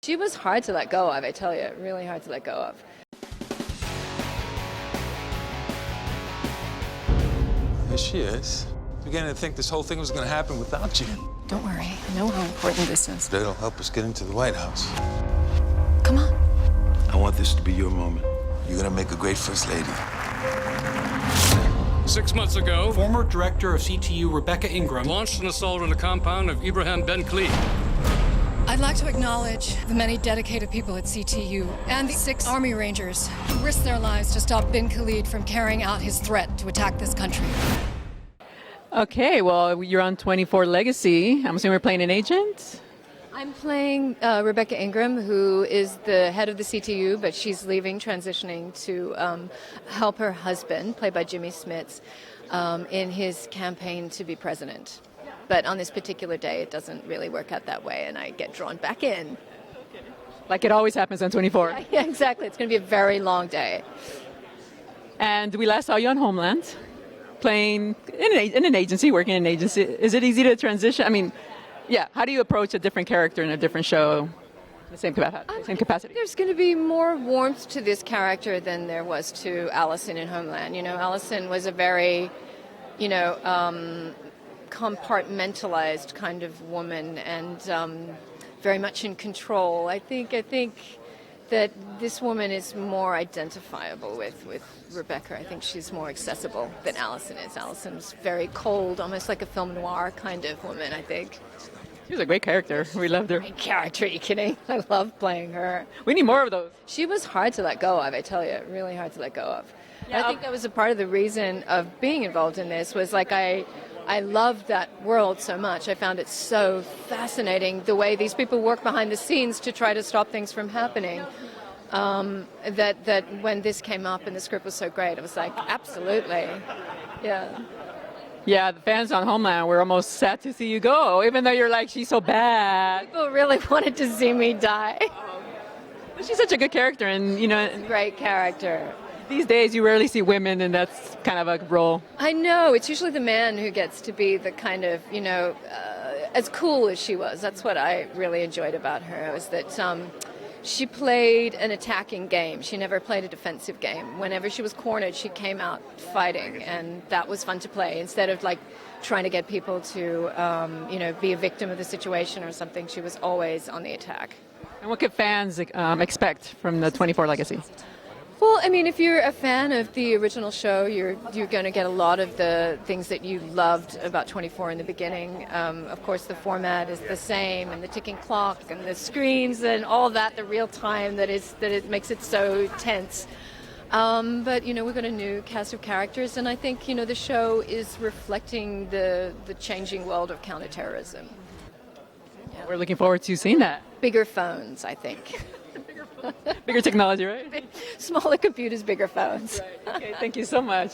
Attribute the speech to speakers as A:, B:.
A: She was hard to let go of, I tell you, really hard to let go of.
B: There she is. Beginning to think this whole thing was going to happen without you.
C: Don't worry, I know how important this is.
B: That'll help us get into the White House.
C: Come on.
B: I want this to be your moment. You're going to make a great first lady.
D: 6 months ago,
E: Former director of CTU Rebecca Ingram
D: launched an assault on the compound of Ibrahim Ben Khalid.
C: I'd like to acknowledge the many dedicated people at CTU and the 6 Army Rangers who risked their lives to stop bin Khalid from carrying out his threat to attack this country.
F: Okay, well, you're on 24 Legacy. I'm assuming you're playing an agent?
A: I'm playing Rebecca Ingram, who is the head of the CTU, but she's leaving, transitioning to help her husband, played by Jimmy Smits, in his campaign to be president. But on this particular day, it doesn't really work out that way, and I get drawn back in.
F: Like it always happens on 24.
A: Yeah, exactly. It's going to be a very long day.
F: And we last saw you on Homeland, playing in an agency, working in an agency. Is it easy to transition? I mean, yeah, how do you approach a different character in a different show in the same capacity?
A: There's going to be more warmth to this character than there was to Allison in Homeland. You know, Allison was a very, compartmentalized kind of woman and very much in control. I think that this woman is more identifiable with Rebecca. I think she's more accessible than Allison is. Allison's very cold, almost like a film noir kind of woman, I think.
F: She was a great character. We loved her.
A: Great character, are you kidding? I love playing her.
F: We need more of those.
A: She was hard to let go of, I tell you, really hard to let go of.
F: Yeah,
A: I think that was a part of the reason of being involved in this was like I loved that world so much. I found it so fascinating, the way these people work behind the scenes to try to stop things from happening. That when this came up and the script was so great, I was like, absolutely, yeah.
F: Yeah, the fans on Homeland were almost sad to see you go, even though you're like, she's so bad.
A: People really wanted to see me die.
F: But she's such a good character, and
A: Great character.
F: These days you rarely see women, and that's kind of a role.
A: I know, it's usually the man who gets to be the kind of, as cool as she was. That's what I really enjoyed about her, was that she played an attacking game. She never played a defensive game. Whenever she was cornered, she came out fighting, and that was fun to play. Instead of like trying to get people to, be a victim of the situation or something, she was always on the attack.
F: And what could fans expect from the 24 Legacy?
A: Well, I mean, if you're a fan of the original show, you're going to get a lot of the things that you loved about 24 in the beginning. Of course, the format is the same, and the ticking clock, and the screens, and all that, the real time that it makes it so tense. But we've got a new cast of characters, and I think the show is reflecting the changing world of counterterrorism.
F: Yeah. We're looking forward to seeing that.
A: Bigger phones, I think.
F: Bigger technology, right?
A: Smaller computers, bigger phones.
F: Right. Okay, thank you so much.